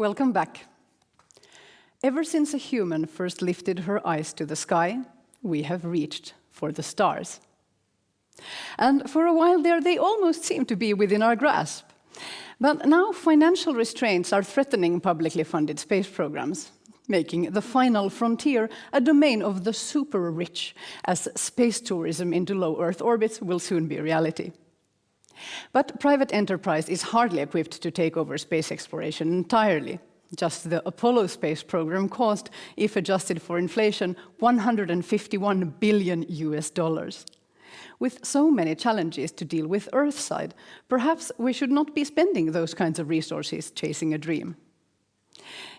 Welcome back. Ever since a human first lifted her eyes to the sky, we have reached for the stars. And for a while there, they almost seemed to be within our grasp. But now financial restraints are threatening publicly funded space programs, making the final frontier a domain of the super rich, as space tourism into low Earth orbits will soon be a reality. But private enterprise is hardly equipped to take over space exploration entirely. Just the Apollo space program cost, if adjusted for inflation, $151 billion. With so many challenges to deal with Earthside, perhaps we should not be spending those kinds of resources chasing a dream.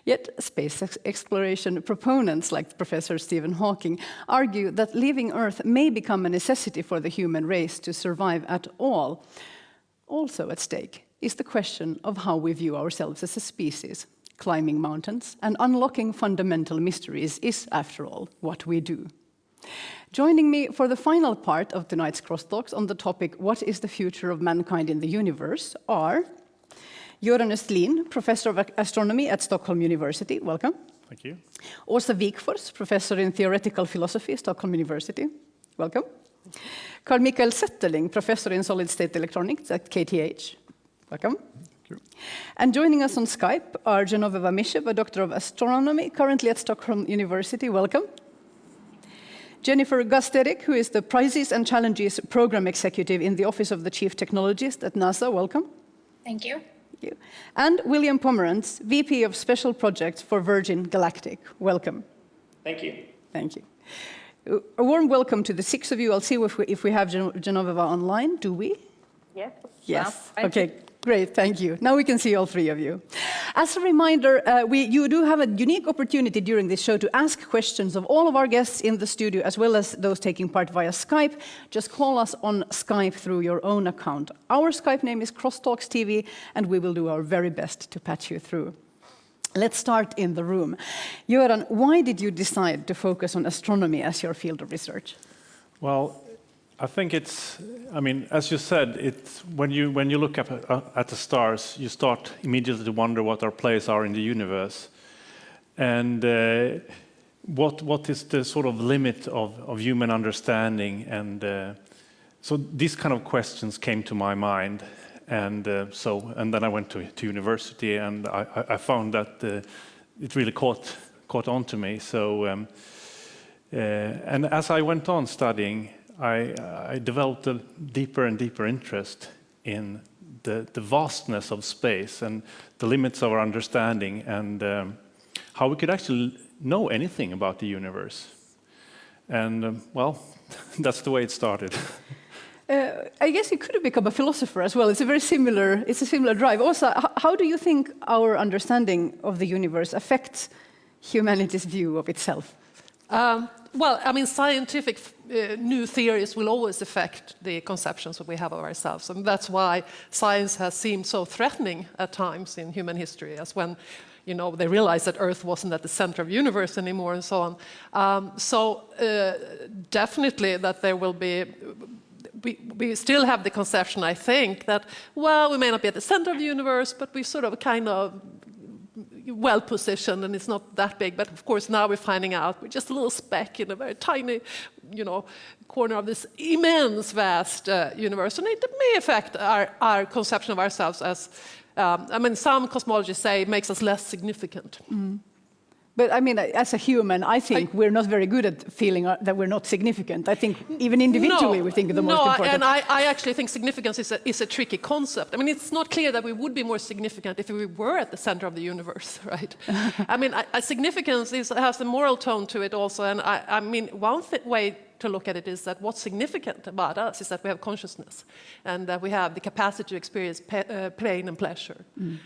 Yet space exploration proponents like Professor Stephen Hawking argue that leaving Earth may become a necessity for the human race to survive at all. Also at stake is the question of how we view ourselves as a species. Climbing mountains and unlocking fundamental mysteries is, after all, what we do. Joining me for the final part of tonight's crosstalks on the topic, what is the future of mankind in the universe, are Göran Östlin, Professor of Astronomy at Stockholm University. Welcome. Thank you. Wikforss, Professor in Theoretical Philosophy, Stockholm University. Welcome. Carl-Mikael Zetterling, Professor in Solid-State Electronics at KTH. Welcome. And joining us on Skype are Genoveva Micheva, Doctor of Astronomy, currently at Stockholm University. Welcome. Jennifer Gustetic, who is the Prizes and Challenges Program Executive in the Office of the Chief Technologist at NASA. Welcome. Thank you. Thank you. And William Pomerantz, VP of Special Projects for Virgin Galactic. Welcome. Thank you. Thank you. A warm welcome to the six of you. I'll see if we have Genoveva online. Do we? Yes. Yes. Okay. Great, thank you. Now we can see all three of you. As a reminder, you do have a unique opportunity during this show to ask questions of all of our guests in the studio, as well as those taking part via Skype. Just call us on Skype through your own account. Our Skype name is Crosstalks TV, and we will do our very best to patch you through. Let's start in the room. Göran, why did you decide to focus on astronomy as your field of research? Well, I think as you said, when you look up at the stars, you start immediately to wonder what our place are in the universe, and what is the sort of limit of human understanding, and so these kind of questions came to my mind, and then I went to university, and I found that it really caught on to me. So, and as I went on studying, I developed a deeper and deeper interest in the vastness of space and the limits of our understanding, and how we could actually know anything about the universe. And well, that's the way it started. I guess you could have become a philosopher as well. It's a similar drive. Also, how do you think our understanding of the universe affects humanity's view of itself? Well, scientific new theories will always affect the conceptions that we have of ourselves. And that's why science has seemed so threatening at times in human history, as when they realized that Earth wasn't at the center of the universe anymore and so on. Definitely that there will be... We still have the conception, I think, that, well, we may not be at the center of the universe, but we sort of kind of well-positioned, and it's not that big. But of course, now we're finding out we're just a little speck in a very tiny, corner of this immense, vast universe. And it may affect our conception of ourselves as, some cosmologists say it makes us less significant. Mm. But as a human, I think we're not very good at feeling that we're not significant. I think even individually we think of the most important. No, and I actually think significance is a tricky concept. It's not clear that we would be more significant if we were at the center of the universe, right? Significance has a moral tone to it also, and one way to look at it is that what's significant about us is that we have consciousness and that we have the capacity to experience pain and pleasure. Mm.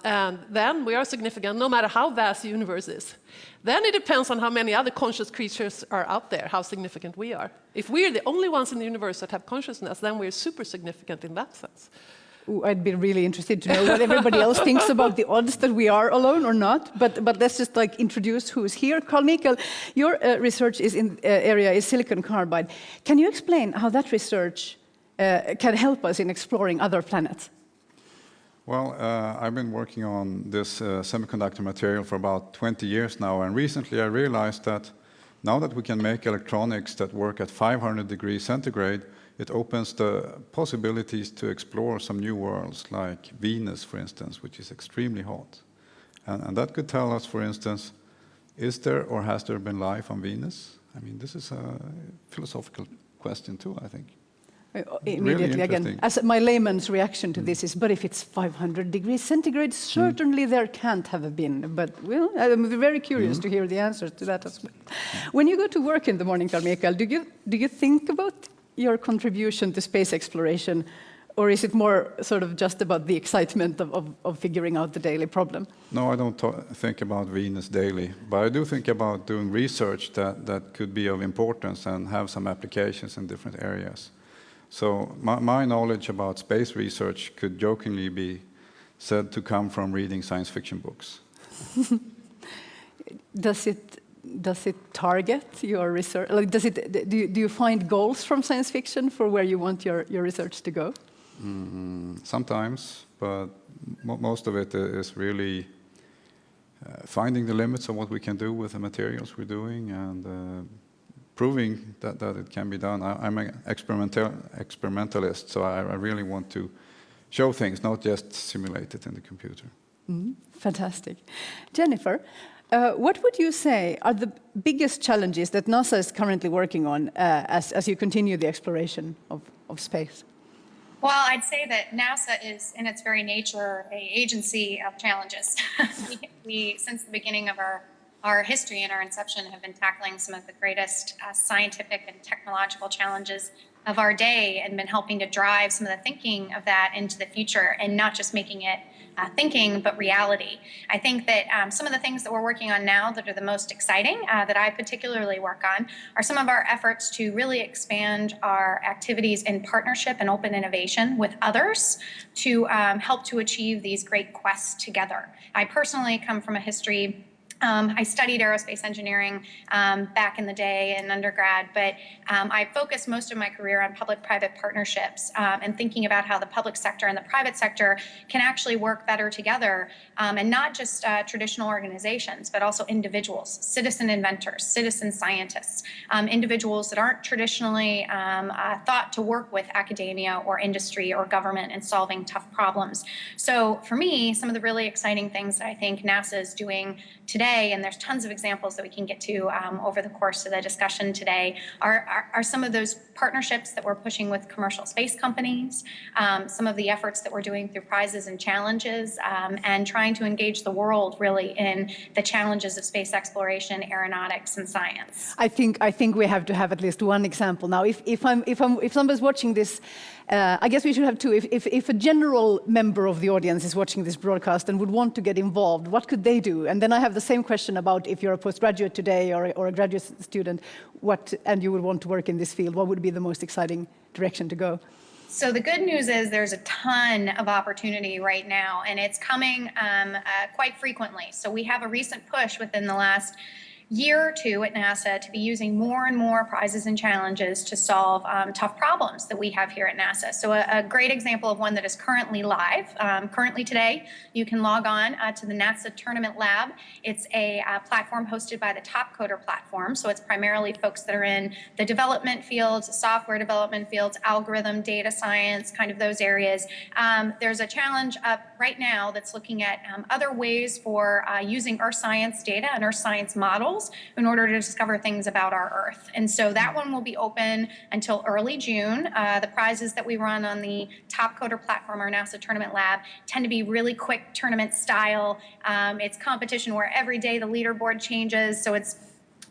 And then we are significant no matter how vast the universe is. Then it depends on how many other conscious creatures are out there, how significant we are. If we're the only ones in the universe that have consciousness, then we're super significant in that sense. Ooh, I'd be really interested to know what everybody else thinks about the odds that we are alone or not. But let's just introduce who's here. Carl-Mikael, your research area is silicon carbide. Can you explain how that research can help us in exploring other planets? Well, I've been working on this semiconductor material for about 20 years now, and recently I realized that now that we can make electronics that work at 500 degrees centigrade, it opens the possibilities to explore some new worlds, like Venus, for instance, which is extremely hot. And that could tell us, for instance, is there or has there been life on Venus? I mean, this is a philosophical question too, I think. Immediately Really again, as my layman's reaction to this is, but if it's 500 degrees centigrade, certainly there can't have been. But well, I'm very curious to hear the answers to that as well. When you go to work in the morning, Carl-Mikael, do you think about your contribution to space exploration, or is it more sort of just about the excitement of figuring out the daily problem? No, I don't think about Venus daily, but I do think about doing research that could be of importance and have some applications in different areas. So my knowledge about space research could jokingly be said to come from reading science fiction books. Does it target your research? Like, do you find goals from science fiction for where you want your research to go? Sometimes, but most of it is really finding the limits of what we can do with the materials we're doing and proving that it can be done. I'm an experimentalist, so I really want to show things, not just simulate it in the computer. Fantastic. Jennifer, what would you say are the biggest challenges that NASA is currently working on as you continue the exploration of space? Well, I'd say that NASA is, in its very nature, an agency of challenges. we since the beginning of our history and our inception, have been tackling some of the greatest scientific and technological challenges of our day and been helping to drive some of the thinking of that into the future, and not just making it thinking, but reality. I think that some of the things that we're working on now that are the most exciting, that I particularly work on, are some of our efforts to really expand our activities in partnership and open innovation with others to help to achieve these great quests together. I personally come from a history I studied aerospace engineering back in the day in undergrad, but I focused most of my career on public-private partnerships and thinking about how the public sector and the private sector can actually work better together, and not just traditional organizations, but also individuals, citizen inventors, citizen scientists, individuals that aren't traditionally thought to work with academia or industry or government in solving tough problems. So for me, some of the really exciting things that I think NASA is doing today, and there's tons of examples that we can get to over the course of the discussion today, are some of those partnerships that we're pushing with commercial space companies, some of the efforts that we're doing through prizes and challenges, and trying to engage the world really in the challenges of space exploration, aeronautics, and science. I think we have to have at least one example now. If somebody's watching this, I guess we should have two. If a general member of the audience is watching this broadcast and would want to get involved, what could they do? And then I have the same question about if you're a postgraduate today or a graduate student, and you would want to work in this field, what would be the most exciting direction to go? So the good news is there's a ton of opportunity right now, and it's coming quite frequently. So we have a recent push within the last year or two at NASA to be using more and more prizes and challenges to solve tough problems that we have here at NASA. So a great example of one that is currently live, currently today, you can log on to the NASA Tournament Lab. It's a platform hosted by the Top Coder platform. So it's primarily folks that are in the development fields, software development fields, algorithm, data science, kind of those areas. There's a challenge up right now that's looking at other ways for using Earth science data and Earth science models in order to discover things about our Earth. And so that one will be open until early June. The prizes that we run on the Top Coder platform, our NASA Tournament Lab, tend to be really quick tournament style. It's competition where every day the leaderboard changes. So it's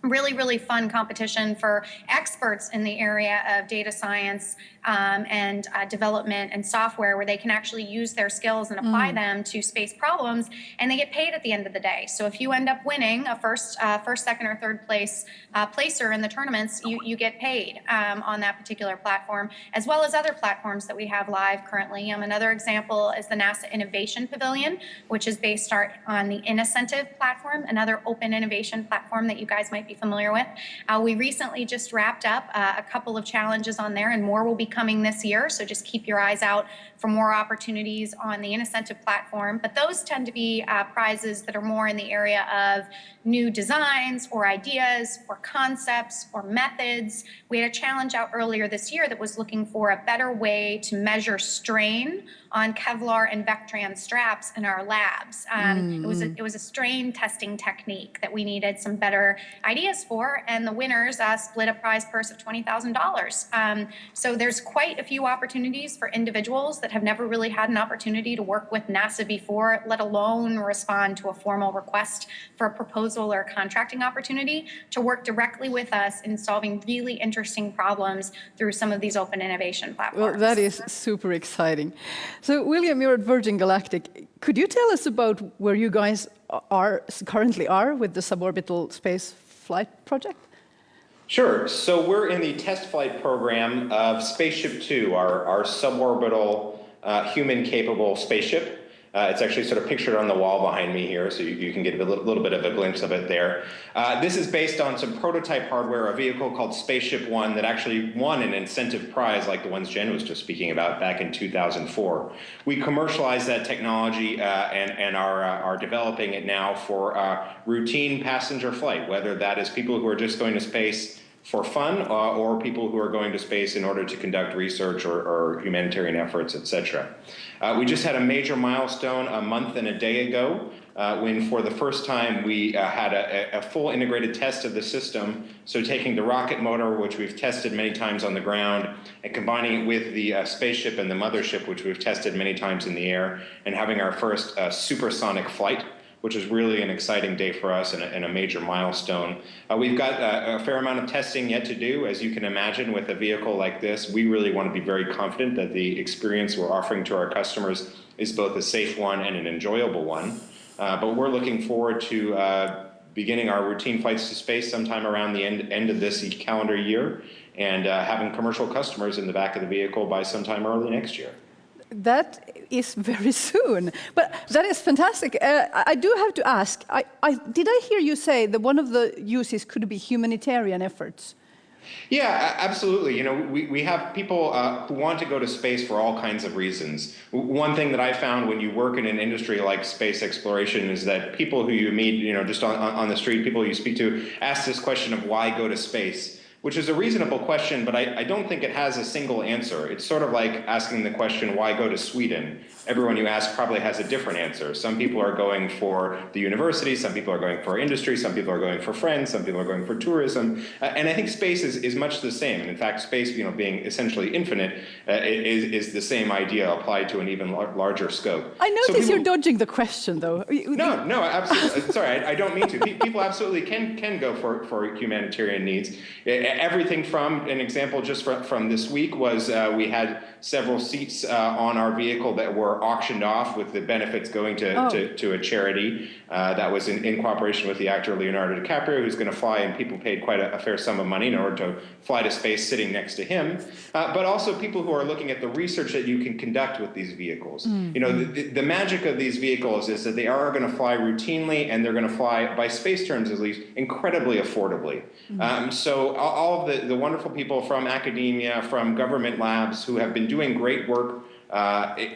really, really fun competition for experts in the area of data science and development and software, where they can actually use their skills and apply them to space problems, and they get paid at the end of the day. So if you end up winning a first, second, or third placer in the tournaments, you get paid on that particular platform, as well as other platforms that we have live currently. Another example is the NASA Innovation Pavilion, which is based on the Innocentive platform, another open innovation platform that you guys might might be familiar with. We recently just wrapped up a couple of challenges on there, and more will be coming this year. So just keep your eyes out for more opportunities on the incentive platform. But those tend to be prizes that are more in the area of new designs or ideas or concepts or methods. We had a challenge out earlier this year that was looking for a better way to measure strain on Kevlar and Vectran straps in our labs. It was a strain testing technique that we needed some better ideas for, and the winners split a prize purse of $20,000. So there's quite a few opportunities for individuals that have never really had an opportunity to work with NASA before, let alone respond to a formal request for a proposal or a contracting opportunity, to work directly with us in solving really interesting problems through some of these open innovation platforms. Well, that is super exciting. So, William, you're at Virgin Galactic. Could you tell us about where you guys currently are with the suborbital space flight project? Sure. So we're in the test flight program of Spaceship Two, our suborbital human-capable spaceship. It's actually sort of pictured on the wall behind me here, so you can get a little bit of a glimpse of it there. This is based on some prototype hardware, a vehicle called Spaceship One that actually won an incentive prize like the ones Jen was just speaking about back in 2004. We commercialized that technology and are developing it now for routine passenger flight, whether that is people who are just going to space for fun or people who are going to space in order to conduct research or humanitarian efforts, etc. We just had a major milestone a month and a day ago when for the first time we had a full integrated test of the system. So taking the rocket motor, which we've tested many times on the ground, and combining it with the spaceship and the mothership, which we've tested many times in the air, and having our first supersonic flight, which is really an exciting day for us and a major milestone. We've got a fair amount of testing yet to do. As you can imagine, with a vehicle like this, we really want to be very confident that the experience we're offering to our customers is both a safe one and an enjoyable one. But we're looking forward to beginning our routine flights to space sometime around the end of this calendar year, and having commercial customers in the back of the vehicle by sometime early next year. That is very soon, but that is fantastic. I do have to ask, did I hear you say that one of the uses could be humanitarian efforts? Yeah, absolutely. You know, we have people who want to go to space for all kinds of reasons. One thing that I found when you work in an industry like space exploration is that people who you meet, you know, just on the street, people you speak to, ask this question of why go to space, which is a reasonable question, but I don't think it has a single answer. It's sort of like asking the question, why go to Sweden? Everyone you ask probably has a different answer. Some people are going for the university, some people are going for industry, some people are going for friends, some people are going for tourism. And I think space is much the same. And in fact, space, you know, being essentially infinite, is the same idea applied to an even larger scope. I notice you're dodging the question, though. No, absolutely. Sorry, I don't mean to. People absolutely can go for humanitarian needs. Everything from, an example just from this week was we had several seats on our vehicle that were auctioned off with the benefits going to a charity that was in cooperation with the actor Leonardo DiCaprio, who's going to fly, and people paid quite a fair sum of money in order to fly to space sitting next to him. But also people who are looking at the research that you can conduct with these vehicles. You know, the magic of these vehicles is that they are going to fly routinely, and they're going to fly, by space terms at least, incredibly affordably. So all of the wonderful people from academia, from government labs who have been doing great work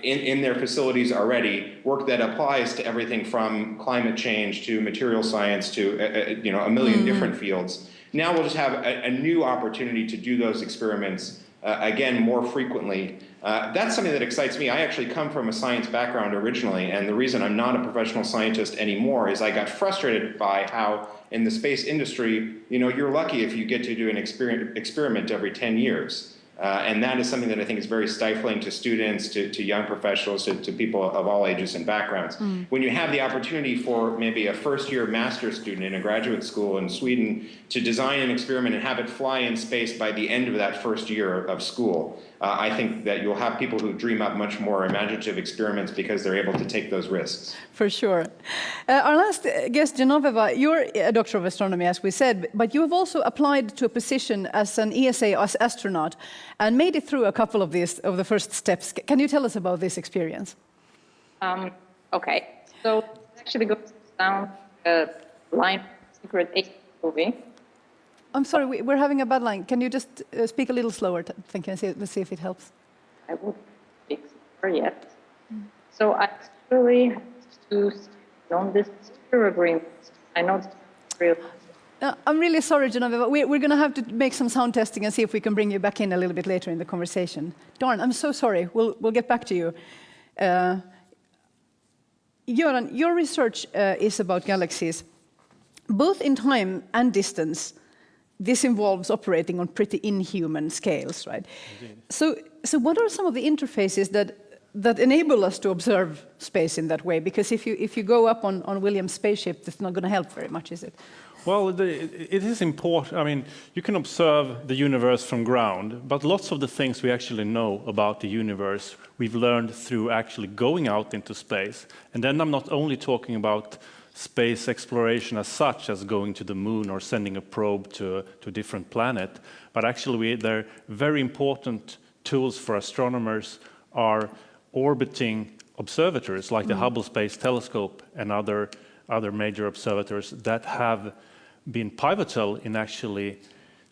in their facilities already, work that applies to everything from climate change to material science to you know, a million different fields. Now we'll just have a new opportunity to do those experiments again more frequently. That's something that excites me. I actually come from a science background originally, and the reason I'm not a professional scientist anymore is I got frustrated by how in the space industry, you know, you're lucky if you get to do an experiment every 10 years. And that is something that I think is very stifling to students, to young professionals, to people of all ages and backgrounds. When you have the opportunity for maybe a first-year master's student in a graduate school in Sweden to design an experiment and have it fly in space by the end of that first year of school, I think that you'll have people who dream up much more imaginative experiments because they're able to take those risks. For sure. Our last guest, Genoveva, you're a doctor of astronomy, as we said, but you have also applied to a position as an ESA astronaut and made it through a couple of the first steps. Can you tell us about this experience? Okay, so it actually goes down the line Secret Agent movie. I'm sorry, we're having a bad line. Can you just speak a little slower? Thank you. Let's see if it helps. I won't speak slower yet. So I actually have to stay on this agreement. I know it's real. I'm really sorry, Genoveva. We're going to have to make some sound testing and see if we can bring you back in a little bit later in the conversation. Darn, I'm so sorry. We'll get back to you. Göran, your research is about galaxies, both in time and distance. This involves operating on pretty inhuman scales, right? Indeed. So what are some of the interfaces that enable us to observe space in that way? Because if you go up on William's spaceship, that's not going to help very much, is it? Well, it is important. I mean, you can observe the universe from ground, but lots of the things we actually know about the universe, we've learned through actually going out into space. And then I'm not only talking about space exploration as such, as going to the moon or sending a probe to a different planet, but actually they're very important tools for astronomers are orbiting observatories like the Hubble Space Telescope and other major observatories that have been pivotal in actually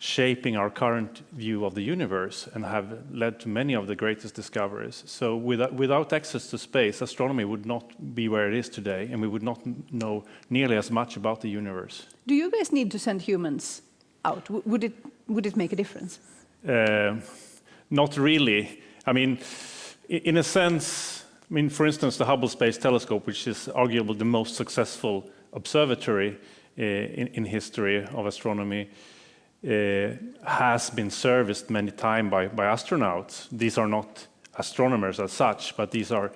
shaping our current view of the universe and have led to many of the greatest discoveries. So without access to space, astronomy would not be where it is today, and we would not know nearly as much about the universe. Do you guys need to send humans out? Would it make a difference? Not really. I mean, in a sense, I mean, for instance, the Hubble Space Telescope, which is arguably the most successful observatory in history of astronomy, has been serviced many times by astronauts. These are not astronomers as such, but these are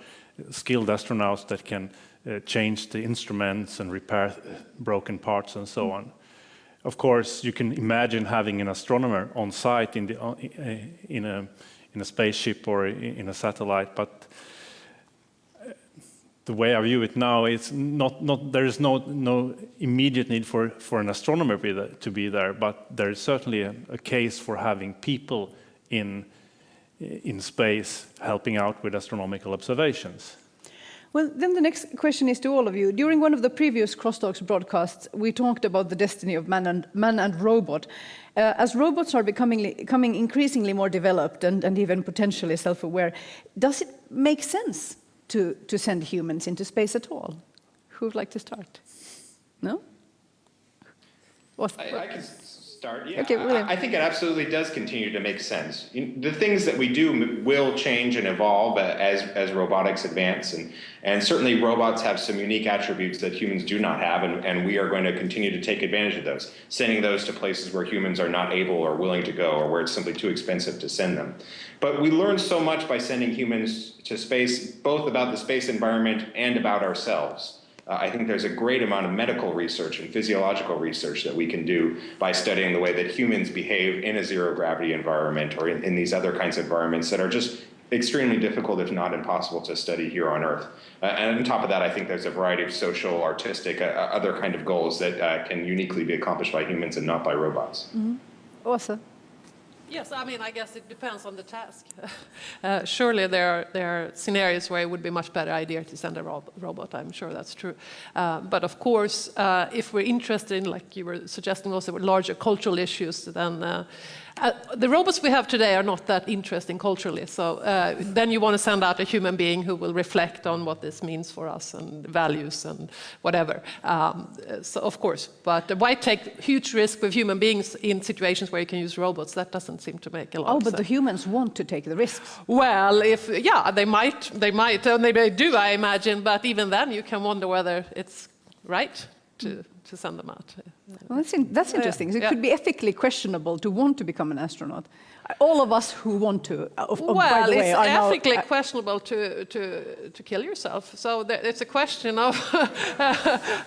skilled astronauts that can change the instruments and repair broken parts and so on. Of course, you can imagine having an astronomer on site in a spaceship or in a satellite, but the way I view it now, it's not there is no immediate need for an astronomer to be there, but there is certainly a case for having people in space helping out with astronomical observations. Well, then the next question is to all of you. During one of the previous Crosstalks broadcasts, we talked about the destiny of man and robot. As robots are becoming increasingly more developed and even potentially self-aware, does it make sense to send humans into space at all? Who would like to start? No? I can start. Yeah, okay, I think it absolutely does continue to make sense. The things that we do will change and evolve as robotics advance, and certainly robots have some unique attributes that humans do not have, and we are going to continue to take advantage of those, sending those to places where humans are not able or willing to go, or where it's simply too expensive to send them. But we learn so much by sending humans to space, both about the space environment and about ourselves. I think there's a great amount of medical research and physiological research that we can do by studying the way that humans behave in a zero-gravity environment or in these other kinds of environments that are just extremely difficult, if not impossible, to study here on Earth. And on top of that, I think there's a variety of social, artistic, other kind of goals that can uniquely be accomplished by humans and not by robots. Mm-hmm. Awesome. Yes, I mean, I guess it depends on the task. Surely there are scenarios where it would be a much better idea to send a robot. I'm sure that's true. But of course, if we're interested in, like you were suggesting also, larger cultural issues, then the robots we have today are not that interesting culturally. So then you want to send out a human being who will reflect on what this means for us and values and whatever. So of course, but why take huge risk with human beings in situations where you can use robots? That doesn't seem to make a lot of sense. Oh, but the humans want to take the risks. Well, they might, and they do, I imagine. But even then, you can wonder whether it's right to send them out. Well, that's interesting. It could be ethically questionable to want to become an astronaut. All of us who want to, by the way, it's are now ethically questionable to kill yourself. So it's a question of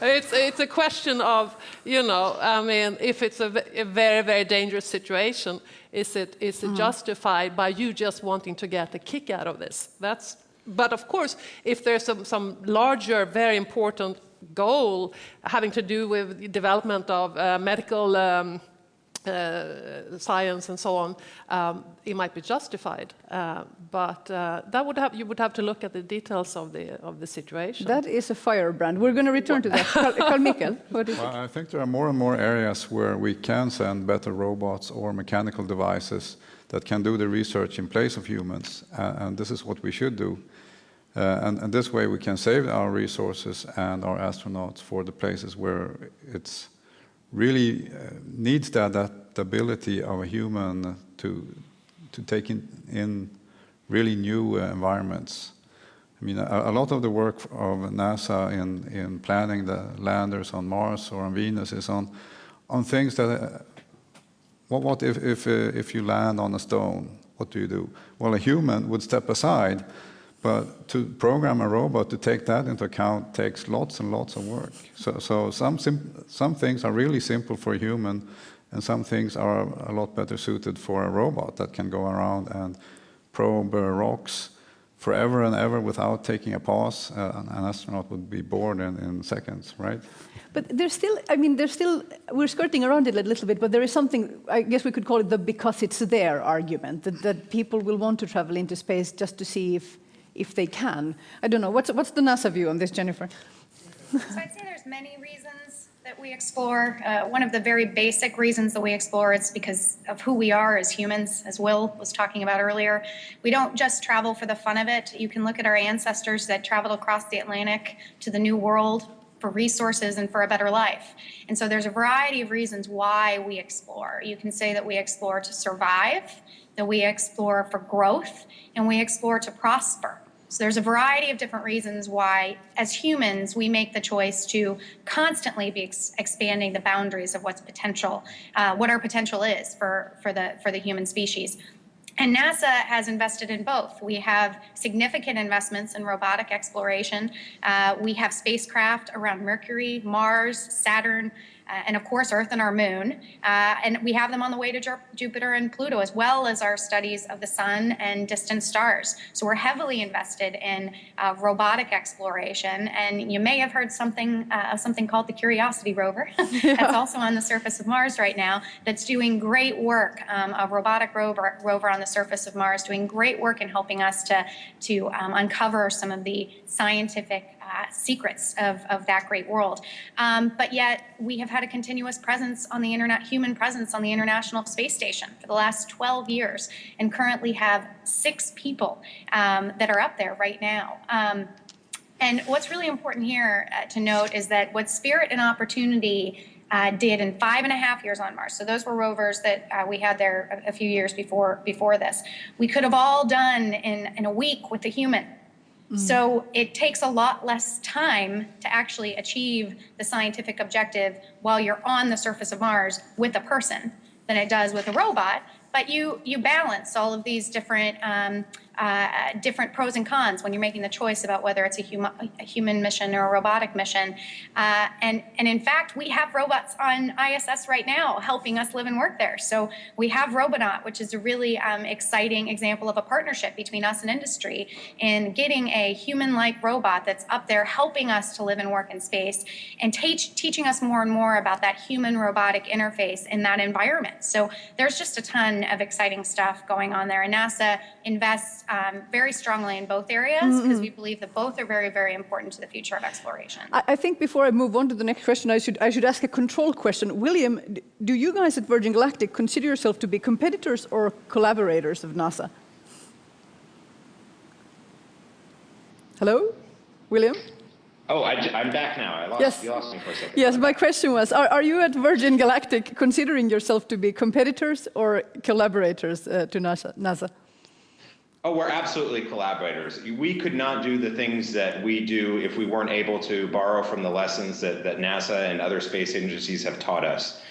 it's a question of, you know, I mean, if it's a very, very dangerous situation, is it justified by you just wanting to get a kick out of this? But of course, if there's some larger, very important goal having to do with the development of medical science and so on, it might be justified. But you would have to look at the details of the situation. That is a firebrand. We're going to return to that. Carl-Mikael, what do you think? Well, I think there are more and more areas where we can send better robots or mechanical devices that can do the research in place of humans, and this is what we should do. And this way we can save our resources and our astronauts for the places where it's really needs the adaptability of a human to take in really new environments. I mean, a lot of the work of NASA in planning the landers on Mars or on Venus is on things that. What if you land on a stone? What do you do? Well, a human would step aside, but to program a robot to take that into account takes lots and lots of work. So some things are really simple for a human, and some things are a lot better suited for a robot that can go around and probe rocks forever and ever without taking a pause. An astronaut would be bored in seconds, right? But there's still, we're skirting around it a little bit, but there is something, I guess we could call it the because it's there argument, that people will want to travel into space just to see if they can. I don't know, what's the NASA view on this, Jennifer? So I'd say there's many reasons that we explore. One of the very basic reasons that we explore is because of who we are as humans, as Will was talking about earlier. We don't just travel for the fun of it. You can look at our ancestors that traveled across the Atlantic to the New World for resources and for a better life. And so there's a variety of reasons why we explore. You can say that we explore to survive, that we explore for growth, and we explore to prosper. So there's a variety of different reasons why, as humans, we make the choice to constantly be expanding the boundaries of what's potential, what our potential is for the human species. And NASA has invested in both. We have significant investments in robotic exploration. We have spacecraft around Mercury, Mars, Saturn, and of course Earth and our moon. And we have them on the way to Jupiter and Pluto, as well as our studies of the sun and distant stars. So we're heavily invested in robotic exploration. And you may have heard something called the Curiosity rover. That's also on the surface of Mars right now. That's doing great work. A robotic rover on the surface of Mars, doing great work in helping us to uncover some of the scientific secrets of that great world. But yet we have had a continuous presence on the human presence on the International Space Station for the last 12 years, and currently have 6 people that are up there right now. And what's really important here to note is that what Spirit and Opportunity did in 5.5 years on Mars. So those were rovers that we had there a few years before this. We could have all done in a week with a human. So it takes a lot less time to actually achieve the scientific objective while you're on the surface of Mars with a person than it does with a robot. But you balance all of these different pros and cons when you're making the choice about whether it's a human mission or a robotic mission. And in fact, we have robots on ISS right now helping us live and work there. So we have Robonaut, which is a really exciting example of a partnership between us and industry in getting a human-like robot that's up there helping us to live and work in space and teaching us more and more about that human-robotic interface in that environment. So there's just a ton of exciting stuff going on there. And NASA invests very strongly in both areas because we believe that both are very, very important to the future of exploration. I think before I move on to the next question, I should ask a control question. William, do you guys at Virgin Galactic consider yourself to be competitors or collaborators of NASA? Hello, William? Oh, I'm back now. You lost me for a second. Yes, my question was, are you at Virgin Galactic considering yourself to be competitors or collaborators to NASA? Oh, we're absolutely collaborators. We could not do the things that we do if we weren't able to borrow from the lessons that NASA and other space agencies have taught us.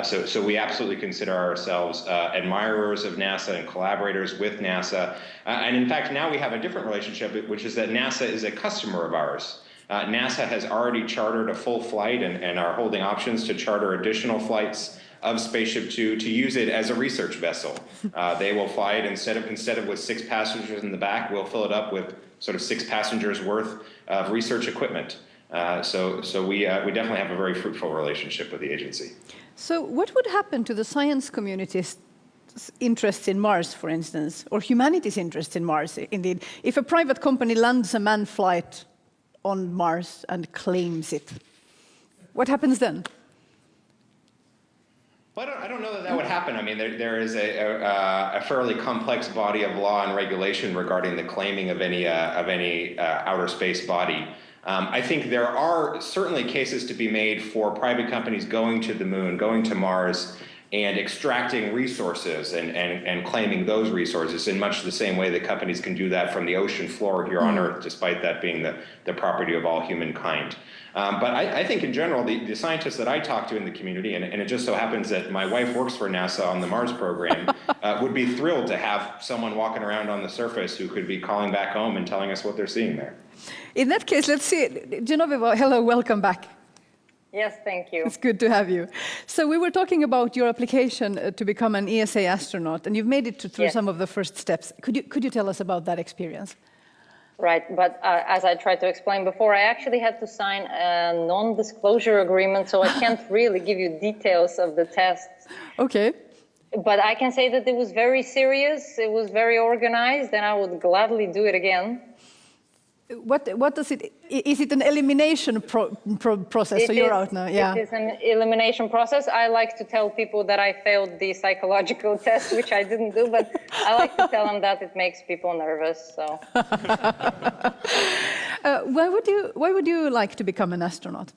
So we absolutely consider ourselves admirers of NASA and collaborators with NASA. And in fact, now we have a different relationship, which is that NASA is a customer of ours. NASA has already chartered a full flight and are holding options to charter additional flights of Spaceship Two to use it as a research vessel. They will fly it instead of with 6 passengers in the back, we'll fill it up with sort of 6 passengers worth of research equipment. So we definitely have a very fruitful relationship with the agency. So what would happen to the science community's interest in Mars, for instance, or humanity's interest in Mars, indeed, if a private company lands a manned flight on Mars and claims it? What happens then? Well, I don't know that that would happen. I mean, there is a fairly complex body of law and regulation regarding the claiming of any outer space body. I think there are certainly cases to be made for private companies going to the moon, going to Mars, and extracting resources and claiming those resources in much the same way that companies can do that from the ocean floor here on Earth, despite that being the property of all humankind. But I think in general, the scientists that I talk to in the community, and it just so happens that my wife works for NASA on the Mars program, would be thrilled to have someone walking around on the surface who could be calling back home and telling us what they're seeing there. In that case, let's see. Genoveva, hello, welcome back. Yes, thank you. It's good to have you. So we were talking about your application to become an ESA astronaut, and you've made it through some of the first steps. Could you tell us about that experience? Right, but as I tried to explain before, I actually had to sign a non-disclosure agreement, so I can't really give you details of the tests. Okay. But I can say that it was very serious, it was very organized, and I would gladly do it again. What does it? Is it an elimination process? So you're out now. Yeah. It is an elimination process. I like to tell people that I failed the psychological test, which I didn't do, but I like to tell them that it makes people nervous. So. Why would you like to become an astronaut?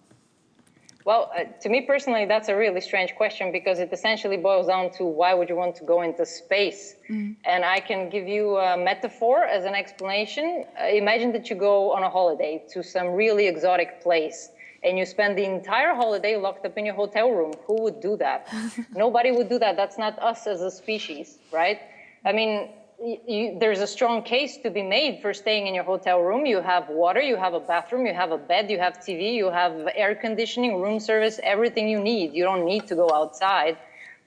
Well, to me personally, that's a really strange question because it essentially boils down to why would you want to go into space? And I can give you a metaphor as an explanation. Imagine that you go on a holiday to some really exotic place and you spend the entire holiday locked up in your hotel room. Who would do that? Nobody would do that. That's not us as a species, right? I mean, there's a strong case to be made for staying in your hotel room. You have water, you have a bathroom, you have a bed, you have TV, you have air conditioning, room service, everything you need. You don't need to go outside.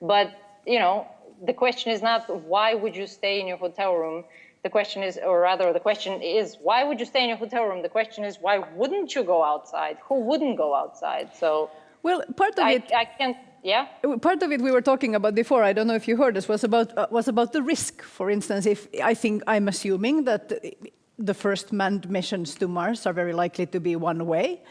But, you know, the question is not why would you stay in your hotel room? The question is, or rather the question is, why would you stay in your hotel room? The question is, why wouldn't you go outside? Who wouldn't go outside? So, well, part of it... I can't... Yeah. Part of it we were talking about before. I don't know if you heard us. Was about the risk. For instance, if I'm assuming that the first manned missions to Mars are very likely to be one way,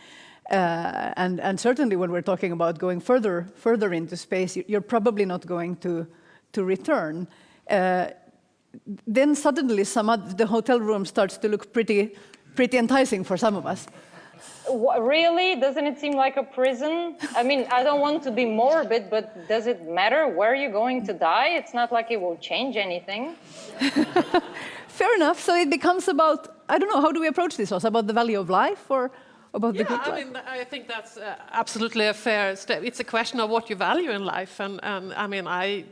and certainly when we're talking about going further into space, you're probably not going to return. Then suddenly, the hotel room starts to look pretty enticing for some of us. Really? Doesn't it seem like a prison? I mean, I don't want to be morbid, but does it matter where you're going to die? It's not like it will change anything. Fair enough. So it becomes about, I don't know, how do we approach this? Also about the value of life or about the good life? I mean, I think that's absolutely a fair step. It's a question of what you value in life. And I mean, I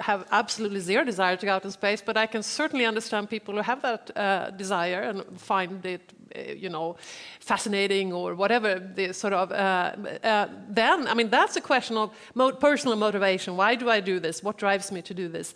have absolutely zero desire to go out in space, but I can certainly understand people who have that desire and find it, you know, fascinating or whatever. The sort of then, I mean, that's a question of personal motivation. Why do I do this? What drives me to do this?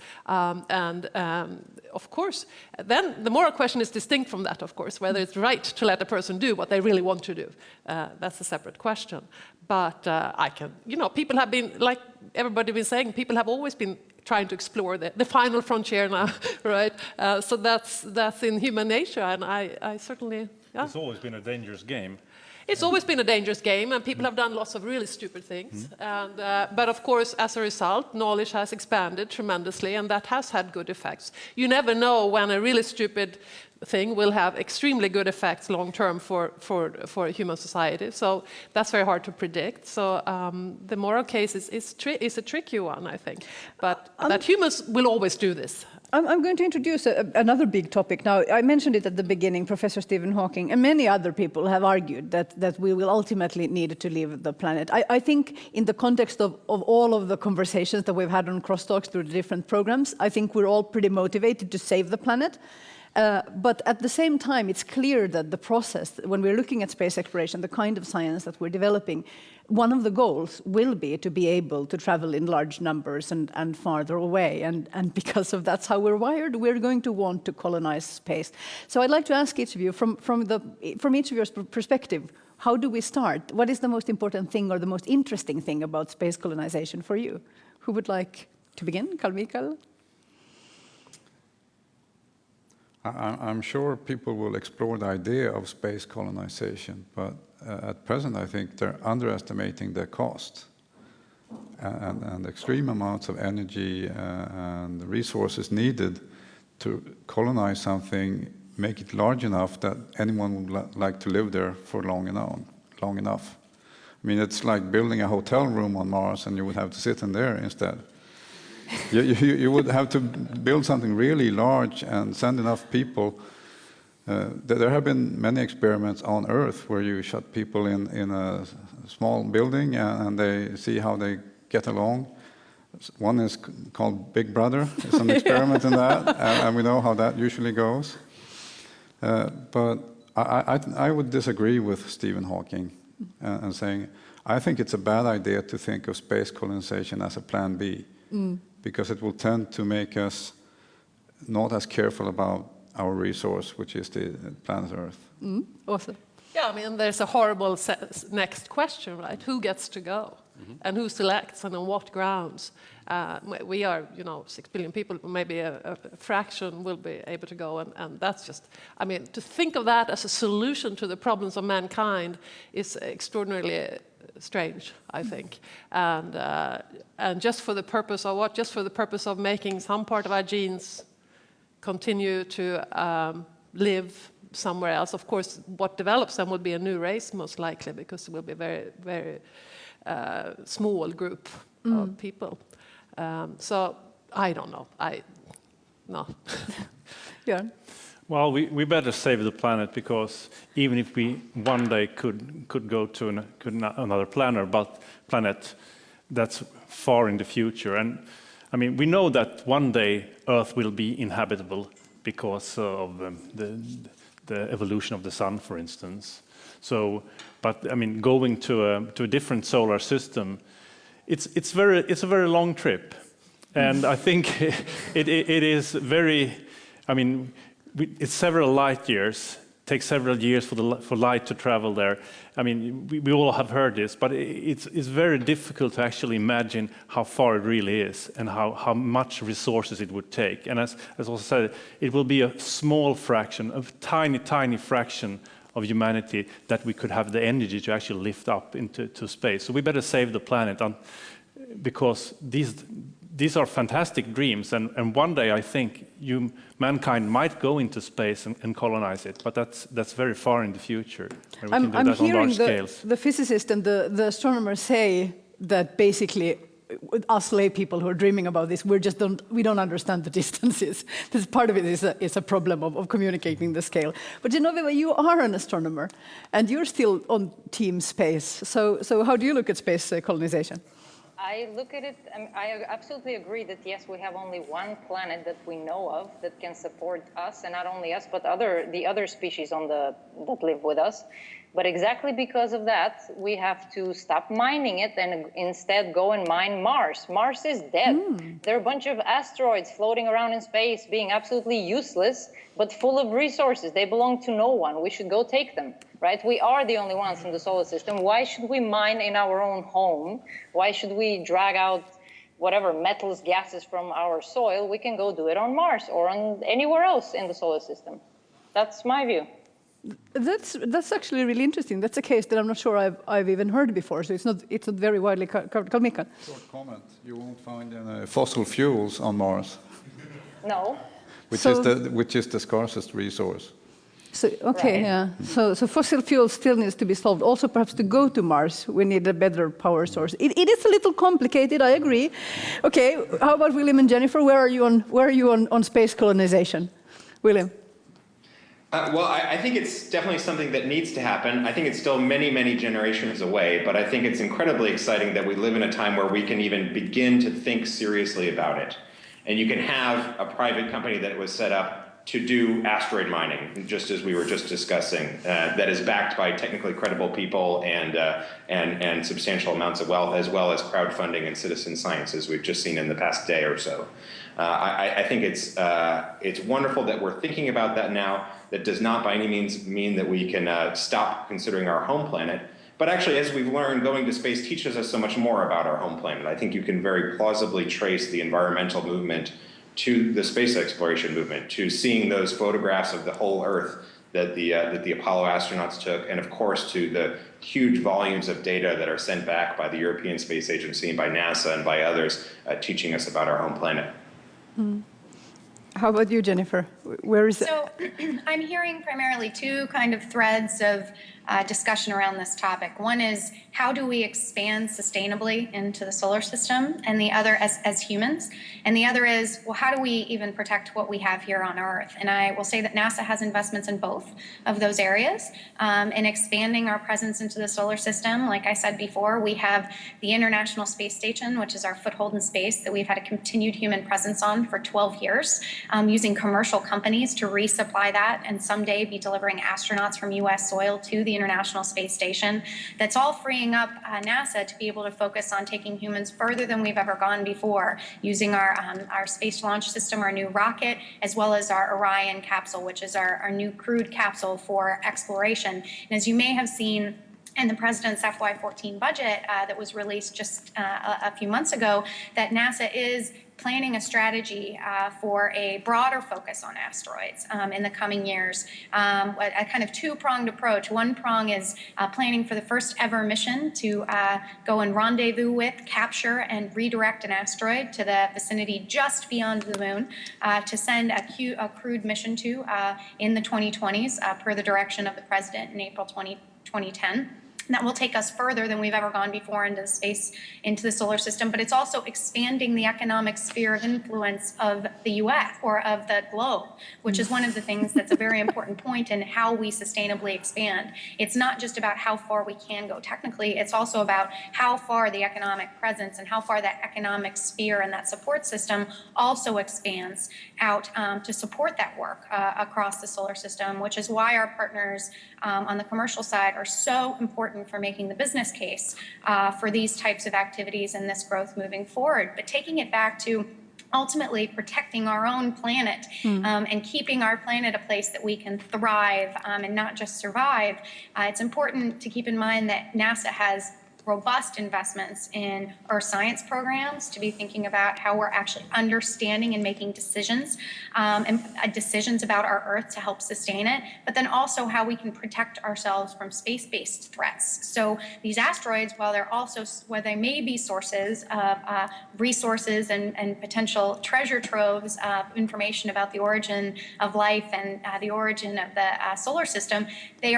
Of course, then the moral question is distinct from that. Of course, whether it's right to let a person do what they really want to do. That's a separate question. But I can, you know, people have been, like everybody been saying, people have always been trying to explore the final frontier now, right? So that's in human nature, and I certainly. Yeah. It's always been a dangerous game. It's always been a dangerous game, and people have done lots of really stupid things. And, but of course, as a result, knowledge has expanded tremendously, and that has had good effects. You never know when a really stupid thing will have extremely good effects long term for human society. So that's very hard to predict. So the moral case is a tricky one, I think. But that humans will always do this. I'm going to introduce another big topic now. I mentioned it at the beginning. Professor Stephen Hawking and many other people have argued that we will ultimately need to leave the planet. I think in the context of all of the conversations that we've had on Crosstalks through the different programs, I think we're all pretty motivated to save the planet. But at the same time, it's clear that the process, when we're looking at space exploration, the kind of science that we're developing, one of the goals will be to be able to travel in large numbers and farther away. And because of that's how we're wired, we're going to want to colonize space. So I'd like to ask each of you, from each of your perspective, how do we start? What is the most important thing or the most interesting thing about space colonization for you? Who would like to begin? Carl-Mikael? I'm sure people will explore the idea of space colonization, but at present I think they're underestimating the cost and extreme amounts of energy and resources needed to colonize something, make it large enough that anyone would like to live there for long enough. I mean, it's like building a hotel room on Mars and you would have to sit in there instead. You would have to build something really large and send enough people. There have been many experiments on Earth where you shut people in a small building and they see how they get along. One is called Big Brother. It's an experiment in that, and we know how that usually goes. But I would disagree with Stephen Hawking and saying, I think it's a bad idea to think of space colonization as a plan B. Because it will tend to make us not as careful about our resource, which is the planet Earth. Awesome. Yeah, I mean, there's a horrible next question, right? Who gets to go? And who selects and on what grounds? We are, 6 billion people, maybe a fraction will be able to go. And that's just, I mean, to think of that as a solution to the problems of mankind is extraordinarily strange, I think, and just for the purpose of what? Just for the purpose of making some part of our genes continue to live somewhere else. Of course, what develops them will be a new race, most likely, because it will be a very, very small group of people. So I don't know. No. Yeah. Well, we better save the planet, because even if we one day could go to another planet, that's far in the future. And I mean, we know that one day Earth will be inhabitable because of the evolution of the sun, for instance. So, but I mean, going to a different solar system, it's a very long trip, and I think it is very. I mean, it's several light years. It takes several years for light to travel there. I mean, we all have heard this, but it's very difficult to actually imagine how far it really is and how much resources it would take. And as also said, it will be a small fraction, a tiny fraction of humanity that we could have the energy to actually lift up into space. So we better save the planet, because these are fantastic dreams, and one day I think mankind might go into space and colonize it, but that's very far in the future. I'm hearing the physicists and the astronomers say that basically us lay people who are dreaming about this, we don't understand the distances. This part of it is a problem of communicating the scale. But Genoveva, you are an astronomer, and you're still on Team Space. So how do you look at space colonization? I look at it, I absolutely agree that yes, we have only one planet that we know of that can support us, and not only us, but the other species that live with us. But exactly because of that, we have to stop mining it and instead go and mine Mars. Mars is dead. There are a bunch of asteroids floating around in space being absolutely useless, but full of resources. They belong to no one. We should go take them, right? We are the only ones in the solar system. Why should we mine in our own home? Why should we drag out whatever metals, gases from our soil? We can go do it on Mars or on anywhere else in the solar system. That's my view. That's actually really interesting. That's a case that I'm not sure I've even heard before. So it's not very widely covered. Carl-Mikael. Short comment: you won't find any fossil fuels on Mars. No. Which is the scarcest resource. So okay, right. Yeah. So fossil fuel still needs to be solved. Also, perhaps to go to Mars, we need a better power source. It is a little complicated. I agree. Okay. How about William and Jennifer? Where are you on space colonization, William? Well, I think it's definitely something that needs to happen. I think it's still many, many generations away, but I think it's incredibly exciting that we live in a time where we can even begin to think seriously about it. And you can have a private company that was set up to do asteroid mining, just as we were just discussing, that is backed by technically credible people and substantial amounts of wealth, as well as crowdfunding and citizen science, as we've just seen in the past day or so. I think it's wonderful that we're thinking about that now. That does not by any means mean that we can stop considering our home planet. But actually, as we've learned, going to space teaches us so much more about our home planet. I think you can very plausibly trace the environmental movement to the space exploration movement, to seeing those photographs of the whole Earth that the Apollo astronauts took, and of course to the huge volumes of data that are sent back by the European Space Agency and by NASA and by others, teaching us about our home planet. How about you, Jennifer? Where is it? So I'm hearing primarily two kind of threads of discussion around this topic. One is, how do we expand sustainably into the solar system, and the other as humans? And the other is, well, how do we even protect what we have here on Earth? And I will say that NASA has investments in both of those areas. In expanding our presence into the solar system, like I said before, we have the International Space Station, which is our foothold in space that we've had a continued human presence on for 12 years, using commercial companies to resupply that and someday be delivering astronauts from US soil to the International Space Station. That's all freeing up NASA to be able to focus on taking humans further than we've ever gone before, using our space launch system, our new rocket, as well as our Orion capsule, which is our new crewed capsule for exploration. And as you may have seen in the President's FY14 budget that was released just a few months ago, that NASA is planning a strategy for a broader focus on asteroids in the coming years. A kind of two-pronged approach. One prong is planning for the first ever mission to go and rendezvous with, capture, and redirect an asteroid to the vicinity just beyond the moon to send a crewed mission to in the 2020s per the direction of the President in April 2010. And that will take us further than we've ever gone before into space, into the solar system, but it's also expanding the economic sphere of influence of the US or of the globe, which is one of the things that's a very important point in how we sustainably expand. It's not just about how far we can go technically, it's also about how far the economic presence and how far that economic sphere and that support system also expands out to support that work across the solar system, which is why our partners on the commercial side are so important for making the business case for these types of activities and this growth moving forward. But taking it back to ultimately protecting our own planet and keeping our planet a place that we can thrive and not just survive, it's important to keep in mind that NASA has robust investments in Earth science programs to be thinking about how we're actually understanding and making decisions and decisions about our Earth to help sustain it, but then also how we can protect ourselves from space-based threats. So these asteroids, while they may be sources of resources and potential treasure troves of information about the origin of life and the origin of the solar system, they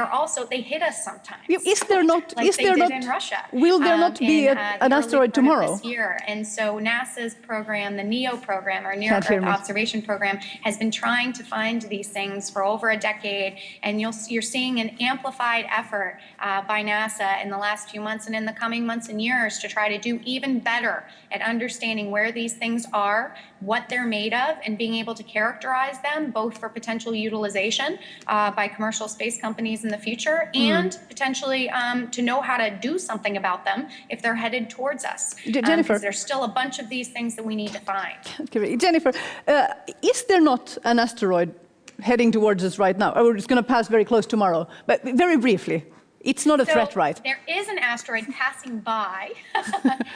hit us sometimes. Is there not? Like they did in Russia. Will there not be an asteroid tomorrow? This year. And so NASA's program, the NEO program, or Near Earth Observation Program, has been trying to find these things for over a decade. And you're seeing an amplified effort by NASA in the last few months and in the coming months and years to try to do even better at understanding where these things are, what they're made of, and being able to characterize them both for potential utilization by commercial space companies in the future and potentially to know how to do something about them if they're headed towards us. Jennifer, there's still a bunch of these things that we need to find. Okay, Jennifer, is there not an asteroid heading towards us right now? Or it's going to pass very close tomorrow, but very briefly. It's not a threat, right? There is an asteroid passing by.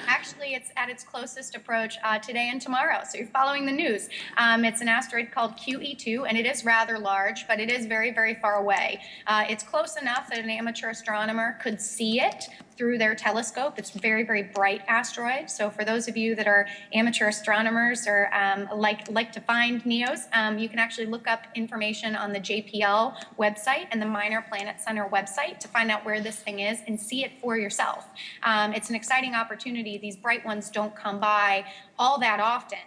Actually, it's at its closest approach today and tomorrow, so you're following the news. It's an asteroid called QE2, and it is rather large, but it is very, very far away. It's close enough that an amateur astronomer could see it through their telescope. It's a very, very bright asteroid. So for those of you that are amateur astronomers or like to find NEOs, you can actually look up information on the JPL website and the Minor Planet Center website to find out where this thing is and see it for yourself. It's an exciting opportunity. These bright ones don't come by all that often.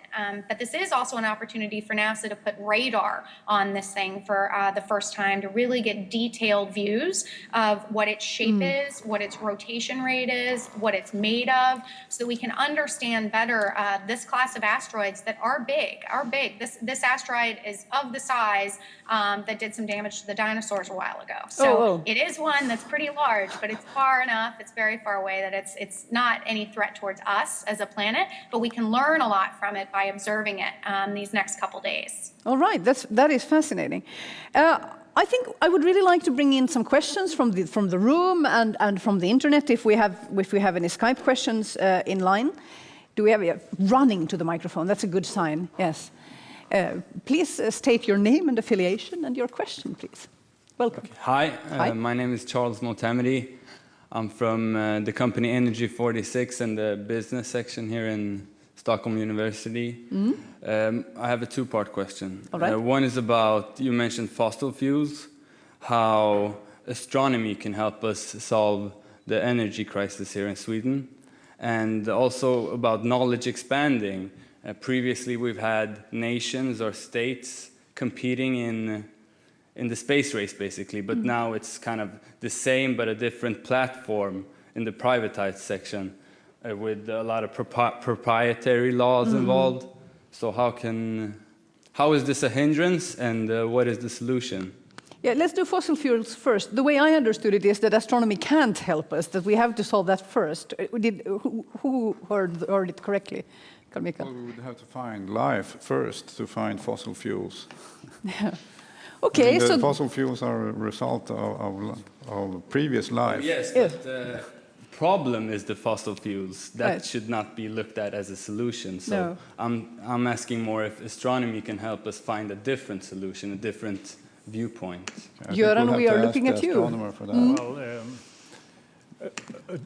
But this is also an opportunity for NASA to put radar on this thing for the first time to really get detailed views of what its shape is, what its rotation rotation rate is, what it's made of, so we can understand better this class of asteroids that are big. This asteroid is of the size that did some damage to the dinosaurs a while ago. So it is one that's pretty large, but it's far enough, it's very far away that it's not any threat towards us as a planet, but we can learn a lot from it by observing it these next couple days. All right, that is fascinating. I think I would really like to bring in some questions from the room and from the internet if we have any Skype questions in line. Do we have running to the microphone? That's a good sign. Yes. Please state your name and affiliation and your question, please. Welcome. Okay. Hi. My name is Charles Motamedi. I'm from the company Energy 46 and the business section here in Stockholm University. I have a two-part question. All right. One is about, you mentioned fossil fuels, how astronomy can help us solve the energy crisis here in Sweden, and also about knowledge expanding. Previously, we've had nations or states competing in the space race, basically, but now it's kind of the same but a different platform in the privatized section. With a lot of proprietary laws involved. So how is this a hindrance, and what is the solution? Yeah, let's do fossil fuels first. The way I understood it is that astronomy can't help us, that we have to solve that first. Who heard it correctly? Carl-Mikael. Well, we would have to find life first to find fossil fuels. Okay, the so fossil fuels are a result of previous life. Yes, but the problem is the fossil fuels. That Right. should not be looked at as a solution. So No. I'm asking more if astronomy can help us find a different solution, a different viewpoint. I think Göran, we'll we have are to looking ask at the you. astronomer for that. Well,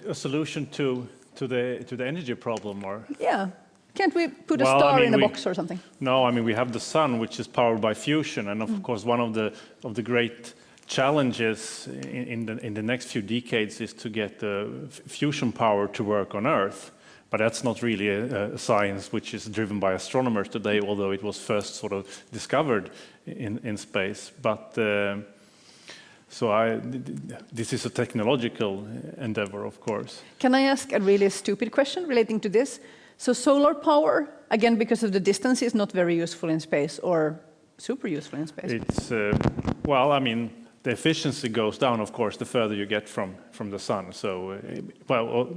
a solution to the energy problem, or yeah, can't we put a Well, I star mean, in a we- box or something? no, I mean we have the sun, which is powered by fusion, and of course one of the great challenges in the next few decades is to get the fusion power to work on Earth. But that's not really a science which is driven by astronomers today, although it was first sort of discovered in space. But this is a technological endeavor, of course. Can I ask a really stupid question relating to this? So solar power, again, because of the distance, is not very useful in space, or super useful in space? It's well, I mean, the efficiency goes down, of course, the further you get from the sun. So,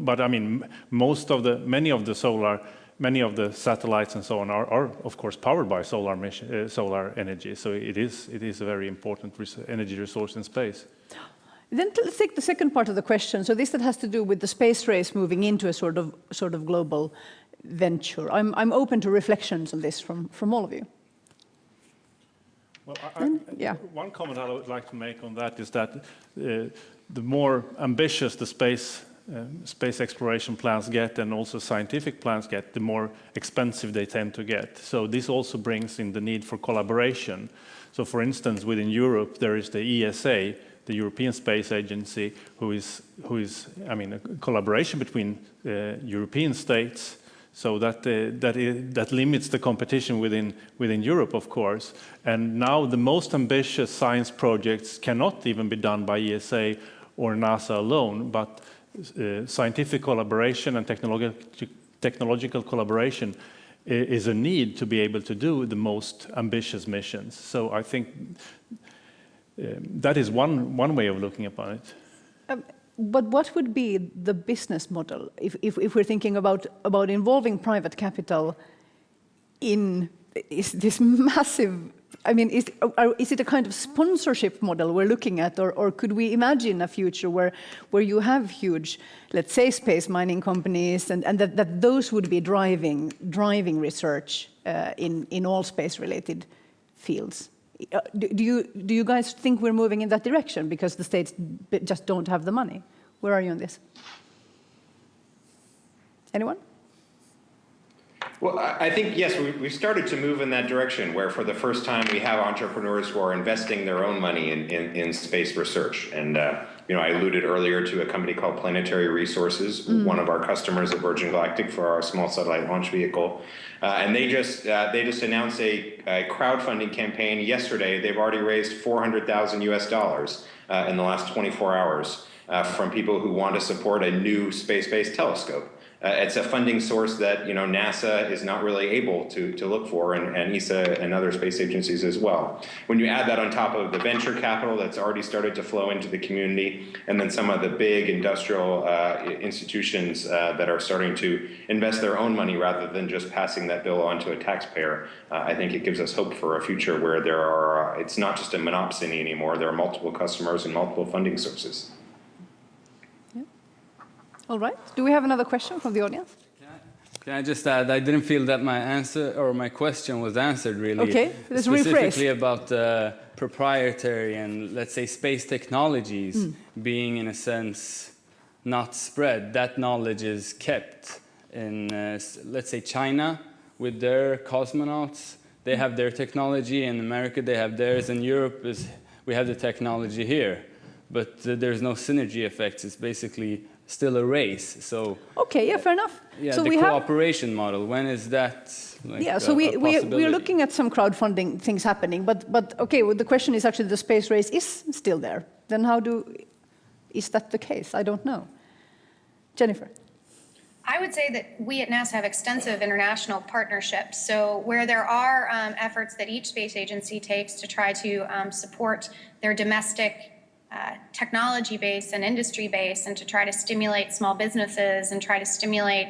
but I mean, many of the satellites and so on are of course powered by solar energy. So it is a very important energy resource in space. Then let's take the second part of the question. So this that has to do with the space race moving into a sort of global venture. I'm open to reflections on this from all of you. Well, one comment I would like to make on that is that the more ambitious the space exploration plans get, and also scientific plans get, the more expensive they tend to get. So this also brings in the need for collaboration. So, for instance, within Europe, there is the ESA, the European Space Agency, who is I mean, a collaboration between European states. So that limits the competition within Europe, of course. And now the most ambitious science projects cannot even be done by ESA or NASA alone, but scientific collaboration and technological collaboration is a need to be able to do the most ambitious missions. So I think that is one way of looking upon it. But what would be the business model if we're thinking about involving private capital in this massive? I mean, is it a kind of sponsorship model we're looking at, or could we imagine a future where you have huge, let's say, space mining companies, and that those would be driving research in all space-related fields? Do you guys think we're moving in that direction because the states just don't have the money? Where are you on this? Anyone? Well, I think, yes, we've started to move in that direction, where for the first time we have entrepreneurs who are investing their own money in space research. And I alluded earlier to a company called Planetary Resources, one of our customers at Virgin Galactic for our small satellite launch vehicle. And they just announced a crowdfunding campaign yesterday. They've already raised $400,000 US in the last 24 hours from people who want to support a new space-based telescope. It's a funding source that NASA is not really able to look for, and ESA and other space agencies as well. When you add that on top of the venture capital that's already started to flow into the community, and then some of the big industrial institutions that are starting to invest their own money rather than just passing that bill on to a taxpayer, I think it gives us hope for a future where there are. It's not just a monopsony anymore. There are multiple customers and multiple funding sources. All right. Do we have another question from the audience? Can I just add, I didn't feel that my answer or my question was answered really. Okay, let's specifically rephrase. about proprietary and, let's say, space technologies being, in a sense, not spread. That knowledge is kept in, let's say, China with their cosmonauts. They have their technology. In America, they have theirs. In Europe, we have the technology here. But there's no synergy effects. It's basically still a race. So okay, yeah, fair enough. yeah, so the we cooperation model, when is that we're looking at some crowdfunding things happening, but okay, well, the question is actually the space race is still there. Then is that the case? I don't know. Jennifer. I would say that we at NASA have extensive international partnerships. So where there are efforts that each space agency takes to try to support their domestic technology base and industry base, and to try to stimulate small businesses and try to stimulate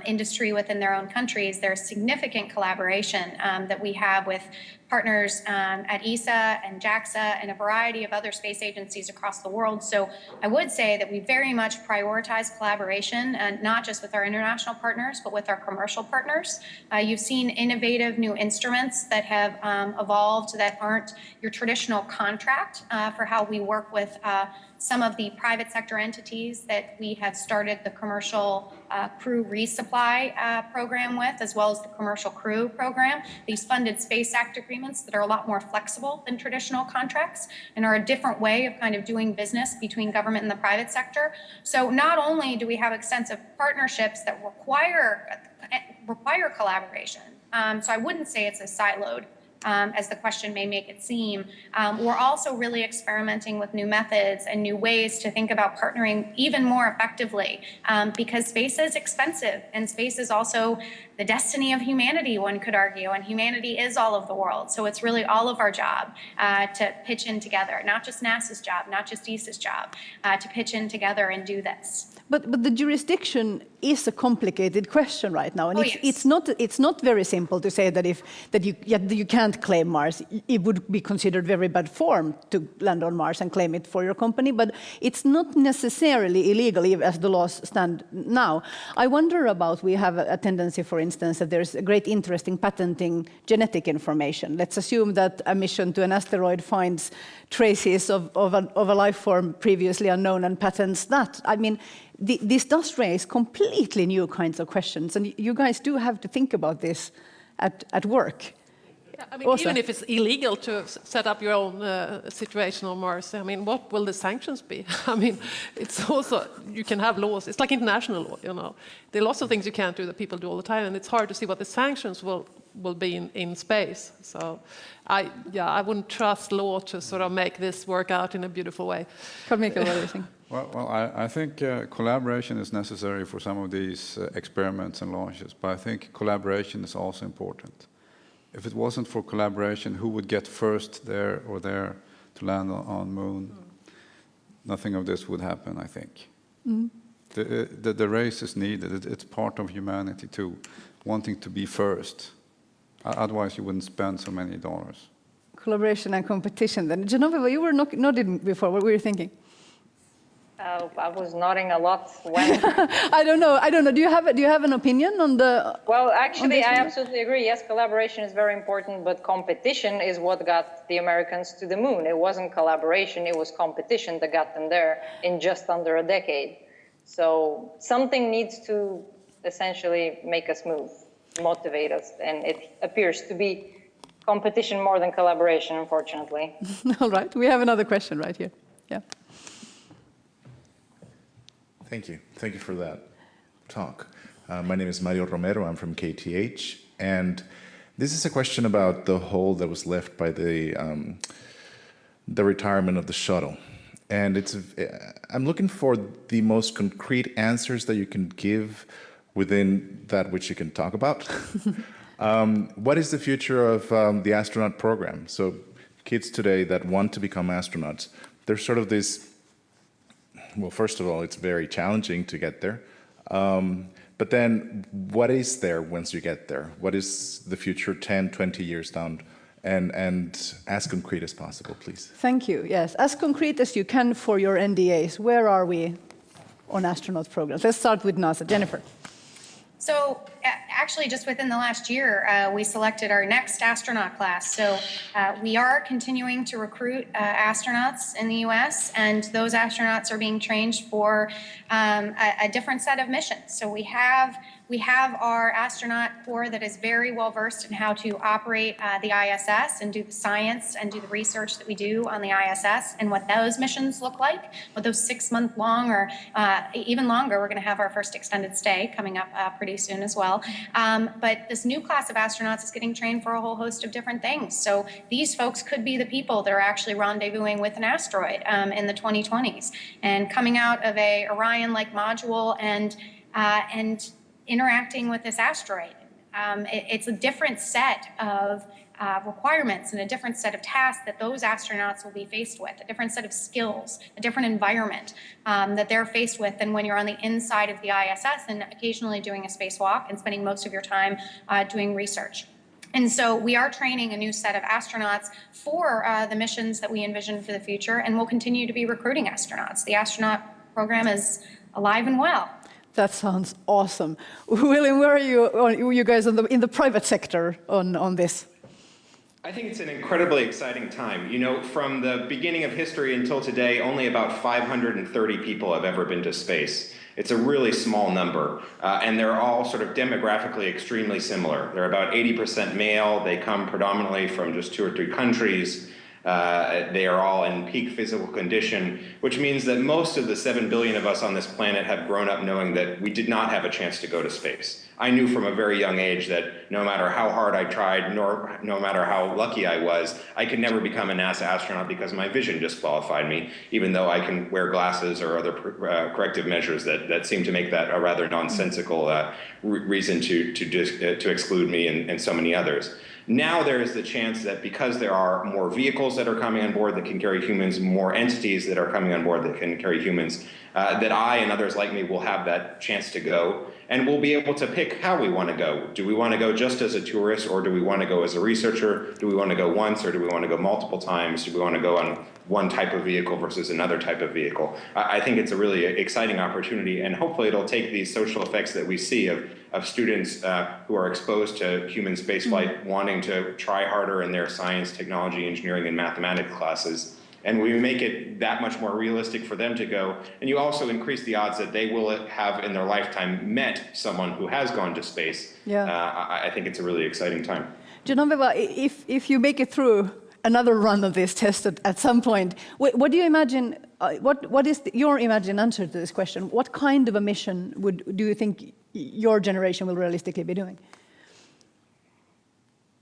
industry within their own countries, there's significant collaboration that we have with partners at ESA and JAXA and a variety of other space agencies across the world. So I would say that we very much prioritize collaboration, and not just with our international partners, but with our commercial partners. You've seen innovative new instruments that have evolved that aren't your traditional contract for how we work with some of the private sector entities that we have started the commercial crew resupply program with, as well as the commercial crew program. These funded space act agreements that are a lot more flexible than traditional contracts and are a different way of kind of doing business between government and the private sector. So not only do we have extensive partnerships that require collaboration, so I wouldn't say it's as siloed as the question may make it seem. We're also really experimenting with new methods and new ways to think about partnering even more effectively, because space is expensive, and space is also the destiny of humanity, one could argue, and humanity is all of the world. So it's really all of our job to pitch in together, not just NASA's job, not just ESA's job, to pitch in together and do this. But the jurisdiction is a complicated question right now, and yes. it's not very simple to say that you can't claim Mars. It would be considered very bad form to land on Mars and claim it for your company, but it's not necessarily illegal as the laws stand now. I wonder about, we have a tendency, for instance, that there's a great interest in patenting genetic information. Let's assume that a mission to an asteroid finds traces of a life form previously unknown and patents that. I mean, this does raise completely new kinds of questions, and you guys do have to think about this at work. Yeah, I mean, even if it's illegal to set up your own situation on Mars, I mean, what will the sanctions be? I mean, it's also, you can have laws. It's like international law, you know. There are lots of things you can't do that people do all the time, and it's hard to see what the sanctions will be in space. So, I wouldn't trust law to sort of make this work out in a beautiful way. Carl-Mikael, what do you think? Well, I think collaboration is necessary for some of these experiments and launches, but I think collaboration is also important. If it wasn't for collaboration, who would get first there or there to land on Moon? Nothing of this would happen, I think. The race is needed. It's part of humanity too, wanting to be first. Otherwise, you wouldn't spend so many dollars. Collaboration and competition. Then, Genoveva, you were nodding before. What were you thinking? I was nodding a lot when. I don't know. Do you have an opinion on the? Well, actually, I absolutely agree. Yes, collaboration is very important, but competition is what got the Americans to the moon. It wasn't collaboration; it was competition that got them there in just under a decade. So something needs to essentially make us move, motivate us, and it appears to be competition more than collaboration, unfortunately. All right, we have another question right here. Yeah. Thank you. Thank you for that talk. My name is Mario Romero. I'm from KTH. And this is a question about the hole that was left by the retirement of the shuttle. And I'm looking for the most concrete answers that you can give within that which you can talk about. What is the future of the astronaut program? So kids today that want to become astronauts, there's sort of this, well, first of all, it's very challenging to get there. But then what is there once you get there? What is the future 10, 20 years down? And as concrete as possible, please. Thank you. Yes, as concrete as you can for your NDAs. Where are we on astronaut programs? Let's start with NASA. Jennifer. So actually, just within the last year, we selected our next astronaut class. So we are continuing to recruit astronauts in the U.S., and those astronauts are being trained for a different set of missions. So we have our astronaut corps that is very well versed in how to operate the ISS and do the science and do the research that we do on the ISS and what those missions look like, what those 6-month long or even longer. We're going to have our first extended stay coming up pretty soon as well. But this new class of astronauts is getting trained for a whole host of different things. So these folks could be the people that are actually rendezvousing with an asteroid in the 2020s and coming out of a Orion-like module and interacting with this asteroid. It's a different set of requirements and a different set of tasks that those astronauts will be faced with, a different set of skills, a different environment that they're faced with than when you're on the inside of the ISS and occasionally doing a spacewalk and spending most of your time doing research. And so we are training a new set of astronauts for the missions that we envision for the future, and we'll continue to be recruiting astronauts. The astronaut program is alive and well. That sounds awesome. William, where are you guys in the private sector on this? I think it's an incredibly exciting time. You know, from the beginning of history until today, only about 530 people have ever been to space. It's a really small number, and they're all sort of demographically extremely similar. They're about 80% male. They come predominantly from just 2 or 3 countries. They are all in peak physical condition, which means that most of the 7 billion of us on this planet have grown up knowing that we did not have a chance to go to space. I knew from a very young age that no matter how hard I tried, nor no matter how lucky I was, I could never become a NASA astronaut because my vision disqualified me, even though I can wear glasses or other corrective measures that seem to make that a rather nonsensical reason to exclude me and so many others. Now there is the chance that because there are more vehicles that are coming on board that can carry humans, more entities that are coming on board that can carry humans, that I and others like me will have that chance to go, and we'll be able to pick how we want to go. Do we want to go just as a tourist, or do we want to go as a researcher? Do we want to go once, or do we want to go multiple times? Do we want to go on one type of vehicle versus another type of vehicle? I think it's a really exciting opportunity, and hopefully it'll take these social effects that we see of students who are exposed to human spaceflight wanting to try harder in their science, technology, engineering, and mathematics classes. And we make it that much more realistic for them to go. And you also increase the odds that they will have in their lifetime met someone who has gone to space. Yeah. I think it's a really exciting time. Genoveva, if you make it through another run of this test at some point, what do you imagine, what is your imagined answer to this question? What kind of a mission do you think your generation will realistically be doing?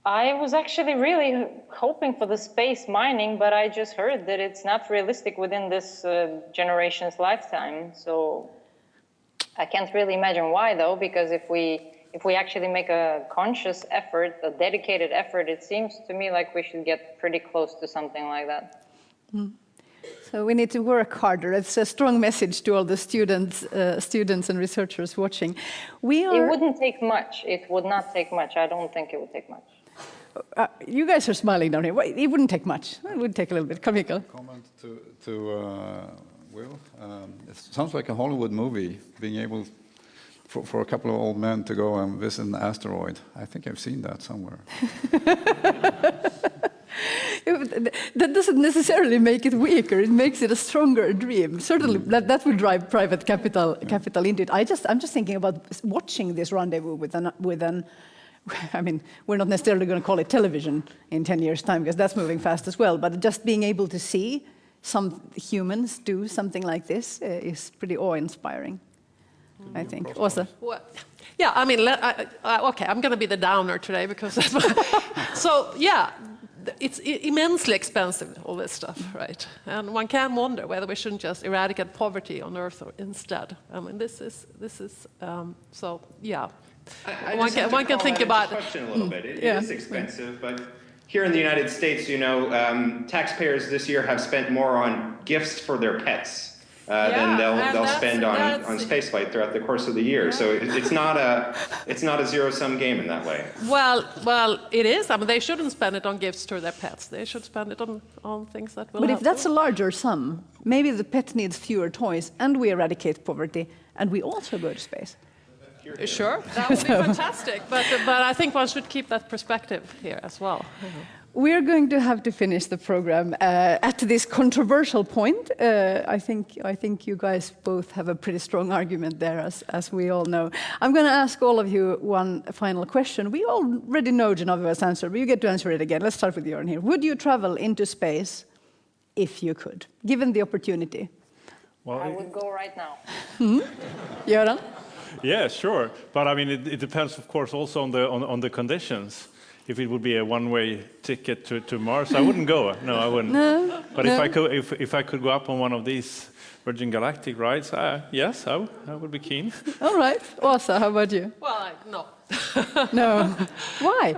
I was actually really hoping for the space mining, but I just heard that it's not realistic within this generation's lifetime. So I can't really imagine why, though, because if we actually make a conscious effort, a dedicated effort, it seems to me like we should get pretty close to something like that. Mm. So we need to work harder. It's a strong message to all the students and researchers watching. It wouldn't take much. It would not take much. I don't think it would take much. You guys are smiling down here. It wouldn't take much. It would take a little bit. Carl-Mikael. Comment to Will. It sounds like a Hollywood movie, being able for a couple of old men to go and visit an asteroid. I think I've seen that somewhere. That doesn't necessarily make it weaker. It makes it a stronger dream. Certainly, that will drive private capital into it. I'm just thinking about watching this rendezvous with an. I mean, we're not necessarily going to call it television in 10 years' time because that's moving fast as well. But just being able to see some humans do something like this is pretty awe-inspiring, I think. Åsa? Well, yeah, I mean, okay, I'm going to be the downer today because that's so, yeah, it's immensely expensive, all this stuff, right? And one can wonder whether we shouldn't just eradicate poverty on Earth instead. I mean, this is so, yeah. One can think about the question a little bit. It is expensive, but here in the United States, you know, taxpayers this year have spent more on gifts for their pets than they'll spend on spaceflight throughout the course of the year. So it's not a zero-sum game in that way. Well, it is. I mean, they shouldn't spend it on gifts to their pets. They should spend it on things that will But help if that's a them. larger sum, maybe the pet needs fewer toys, and we eradicate poverty, and we also go to space. Sure, that would be fantastic. But I think one should keep that perspective here as well. We're going to have to finish the program at this controversial point. I think you guys both have a pretty strong argument there, as we all know. I'm going to ask all of you one final question. We already know Genoveva's answer, but you get to answer it again. Let's start with Göran here. Would you travel into space if you could, given the opportunity? Well, I would go right now. Göran? yeah, sure. But I mean, it depends, of course, also on the conditions. If it would be a one-way ticket to Mars, I wouldn't go. No, I wouldn't. No, but no. if I could go up on one of these Virgin Galactic rides, yes, I would be keen. All right. Åsa, how about you? Well, no. No. Why?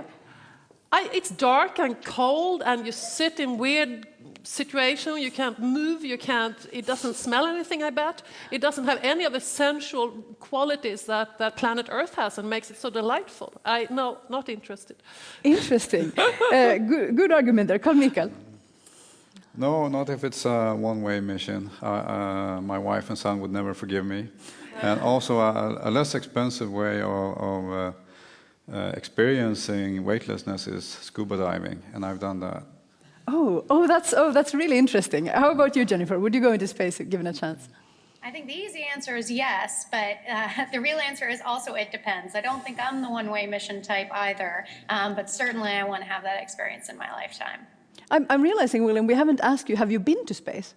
It's dark and cold, and you sit in weird situation. You can't move. It doesn't smell anything, I bet. It doesn't have any of the sensual qualities that planet Earth has and makes it so delightful. No, not interested. Interesting. Good argument there. Carl-Mikael. No, not if it's a one-way mission. My wife and son would never forgive me. And also a less expensive way of experiencing weightlessness is scuba diving, and I've done that. That's really interesting. How about you, Jennifer? Would you go into space if given a chance? I think the easy answer is yes, but the real answer is also it depends. I don't think I'm the one-way mission type either, but certainly I want to have that experience in my lifetime. I'm realizing, William, we haven't asked you, have you been to space?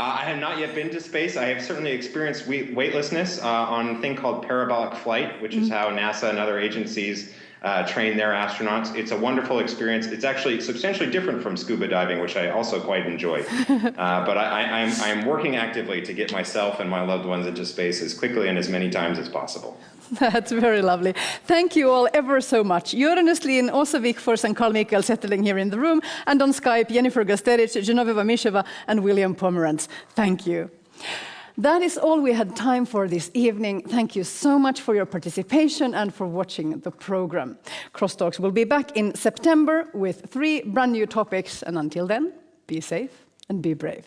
I have not yet been to space. I have certainly experienced weightlessness on a thing called parabolic flight, which is how NASA and other agencies train their astronauts. It's a wonderful experience. It's actually substantially different from scuba diving, which I also quite enjoy. But I'm working actively to get myself and my loved ones into space as quickly and as many times as possible. That's very lovely. Thank you all ever so much. Göran Östlin, Åsa Wikforss, and Carl-Mikael Zetterling here in the room, and on Skype, Jennifer Gustetic, Genoveva Micheva, and William Pomerantz. Thank you. That is all we had time for this evening. Thank you so much for your participation and for watching the program. Crosstalks will be back in September with 3 brand new topics, and until then, be safe and be brave.